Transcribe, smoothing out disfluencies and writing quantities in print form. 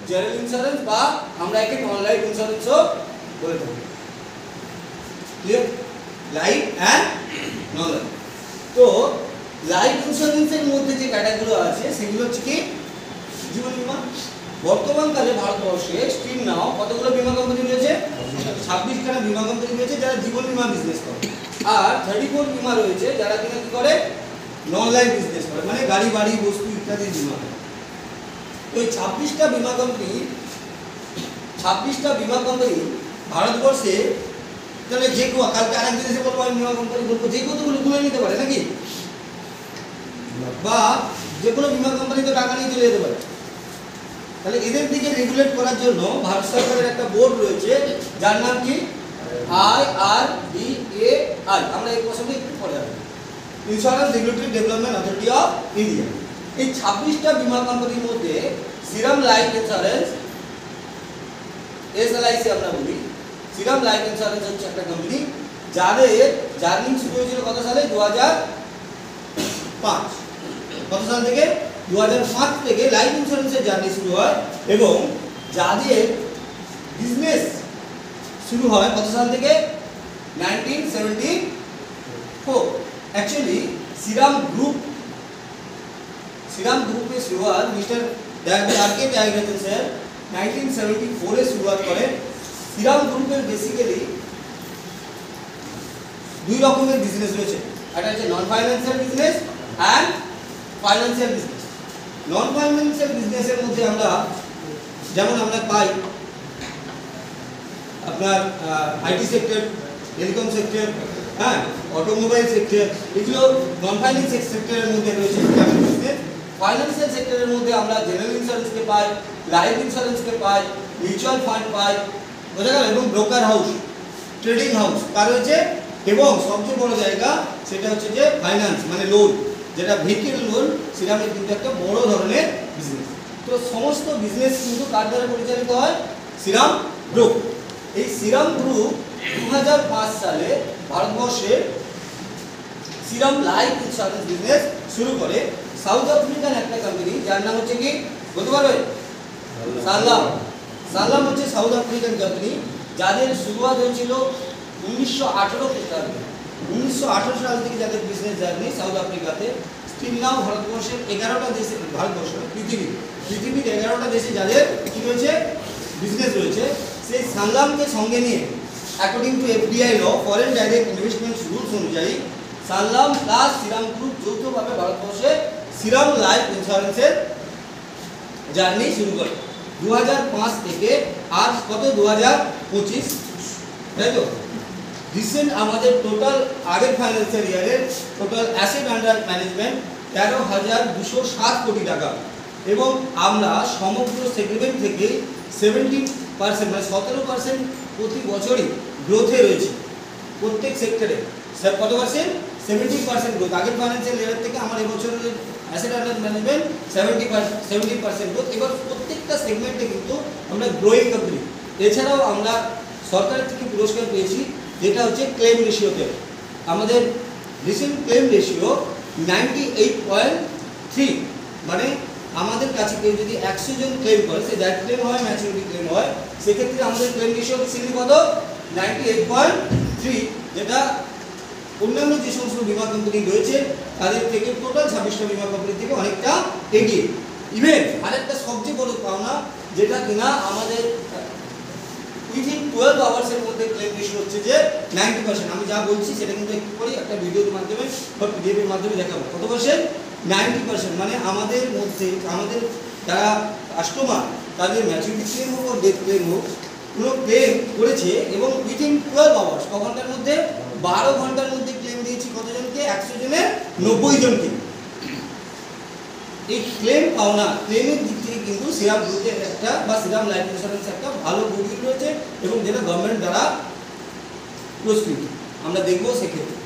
General insurance বা আমরা একে নন লাইফ ইন্স্যুরেন্সও বলে থাকি। Clear? Life and non life. তো লাইফ ইন্স্যুরেন্সের মধ্যে যে ক্যাটাগরি আছে সেগুলো হচ্ছে কি জীবন বীমা। বর্তমানকালে ভারতবর্ষে স্টিল নাও কতগুলো বীমা কোম্পানি রয়েছে? 26খানা বীমা কোম্পানি রয়েছে যারা জীবন বীমা বিজনেস করে, আর 34 বীমা রয়েছে যারা কিনা কি করে নন লাইফ বিজনেস করে, মানে গাড়ি বাড়ি বস্তু ইত্যাদি বীমা করে। তো এই 26টা বীমা কোম্পানি ভারতবর্ষে, তাহলে যে কেউ কালকে আরেক দিন এসে বলবো আমি বীমা কোম্পানি বলবো, যে কেউ তো গুলো নিতে পারে নাকি, বা যে কোনো বীমা কোম্পানি তো টাকা নিয়ে চলে যেতে পারে। তাহলে এদের দিকে রেগুলেট করার জন্য ভারত সরকারের একটা বোর্ড রয়েছে যার নাম কি IRDAI। আমরা এই প্রসঙ্গে একটু পরে আসবো, insurance regulatory development authority of India. এই 26টা বীমা কোম্পানির মধ্যে শ্রীরাম লাইফ ইন্স্যুরেন্স, SLIC আমরা বলি, শ্রীরাম লাইফ ইন্স্যুরেন্স হচ্ছে একটা কোম্পানি যাদের জার্নি শুরু হয়েছিল কত সালে? 2005। কত সাল থেকে? 2005 থেকে লাইফ ইন্স্যুরেন্সের জার্নি শুরু হয়, এবং যাদের বিজনেস শুরু হয় কত সাল থেকে? 1974। অ্যাকচুয়ালি শ্রীরাম গ্রুপের শুরুয়াত মিস্টার RK ত্যাগরাজন স্যার 1974 এ শুরুয়াত করেন। শ্রীরাম গ্রুপের বেসিক্যালি দুই রকমের বিজনেস রয়েছে, একটা হচ্ছে non financial business and financial business. Non financial বিজনেসের মধ্যে আমরা যেমন আমরা পাই আপনার IT সেক্টর, টেলিকম সেক্টর, হ্যাঁ, অটোমোবাইল সেক্টর, এগুলো নন ফাইন্যান্সিয়াল সেক্টরের মধ্যে রয়েছে বিজনেস। ফাইন্যান্সিয়াল সেক্টরের মধ্যে আমরা জেনারেল ইন্স্যুরেন্সকে পাই, লাইফ ইন্স্যুরেন্সকে পাই, মিউচুয়াল ফান্ড পাই, বোঝা গেল, এবং ব্রোকার হাউস, ট্রেডিং হাউস কার রয়েছে, এবং সবচেয়ে বড় জায়গা সেটা হচ্ছে যে ফাইন্যান্স মানে লোন, যেটা ভেহিকেল লোন, শ্রীরামের কিন্তু একটা বড় ধরনের বিজনেস। তো সমস্ত বিজনেস কিন্তু কার দ্বারা পরিচালিত হয়? শ্রীরাম গ্রুপ। এই শ্রীরাম গ্রুপ 2005 সালে ভারতবর্ষে শ্রীরাম লাইফ ইন্স্যুরেন্স বিজনেস শুরু করে। সাউথ আফ্রিকান একটা কোম্পানি যার নাম হচ্ছে কি বলতে পারবে? সানলাম হচ্ছে সাউথ আফ্রিকান কোম্পানি, যাদের শুরুয়াত হয়েছিল 1918 খ্রিস্টাব্দে। 1918 সাল থেকে যাদের বিজনেস জার্নি সাউথ আফ্রিকাতে। স্টিল নাও ভারতবর্ষের 11টা দেশে, ভারতবর্ষ পৃথিবীর 11টা দেশে যাদের কি রয়েছে বিজনেস রয়েছে। সেই সানলামকে সঙ্গে নিয়ে according to FDI law, foreign direct investment rules অনুযায়ী সানলাম প্লাস শ্রীরাম গ্রুপ যৌথভাবে ভারতবর্ষে শ্রীরাম লাইফ ইন্স্যুরেন্সের জার্নি শুরু করে 2005 থেকে আজ কত 2025, তাই তো? রিসেন্ট আমাদের টোটাল আগের ফাইন্যান্সিয়াল ইয়ারের টোটাল অ্যাসেট আন্ডার ম্যানেজমেন্ট 13,207 কোটি টাকা, এবং আমরা সমগ্র সেগমেন্ট থেকে 70% মানে 17% প্রতি বছরই গ্রোথে রয়েছে প্রত্যেক সেক্টরে। স্যার কত পার্সেন্ট? 70% গ্রোথ। আগের ফাইন্যান্সিয়াল ইয়ার থেকে আমার এবছরের অ্যাসেট আন্ডার ম্যানেজমেন্ট 70% গ্রোথ। এবার প্রত্যেকটা সেগমেন্টে কিন্তু আমরা গ্রোয়িং কোম্পানি। এছাড়াও আমরা সরকারের থেকে পুরস্কার পেয়েছি যেটা হচ্ছে ক্লেম রেশিওতে। আমাদের রিসেন্ট ক্লেম রেশিও 98.3, মানে আমাদের কাছে কেউ যদি 100 জন ক্লেম করে, সে দ্যাট ক্লেম হয় ম্যাচুরিটি ক্লেম হয়, সেক্ষেত্রে আমাদের ক্লেম রেশিও বেসিক্যালি কত 98.3, যেটা অন্যান্য যে সমস্ত বীমা কোম্পানি রয়েছে তাদের থেকে টোটাল 26টা বীমা কোম্পানি থেকে অনেকটা এগিয়ে। ইভেন আরেকটা সবচেয়ে বড় পাওনা যেটা কিনা আমাদের উইথিন 12 আওয়ার্সের মধ্যে ক্লেম রেশিও হচ্ছে যে 90%। আমি যা বলছি সেটা কিন্তু একটু পরে একটা ভিডিওর মাধ্যমে বা PDF এর মাধ্যমে দেখাবো। কত পার্সেন্ট? 90%। মানে আমাদের মধ্যে আমাদের যারা কাস্টমার তাদের ম্যাচুরিটি ক্লেম হোক বা ডেথ ক্লেম হোক, কোনো ক্লেম করেছে এবং উইথিন 12 আওয়ার্স, ক ঘন্টার মধ্যে? 12 ঘন্টার মধ্যে ক্লেম দিয়েছি কতজনকে? 100 জনের 90 জনকে। এই ক্লেম পাওনা, ক্লেমের দিক থেকে কিন্তু শ্রীরাম গ্রুপের একটা বা শ্রীরাম লাইফ ইন্স্যুরেন্স একটা ভালো গুডউইল রয়েছে, এবং যেটা গভর্নমেন্ট দ্বারা পুরস্কৃত আমরা দেখবো সেক্ষেত্রে।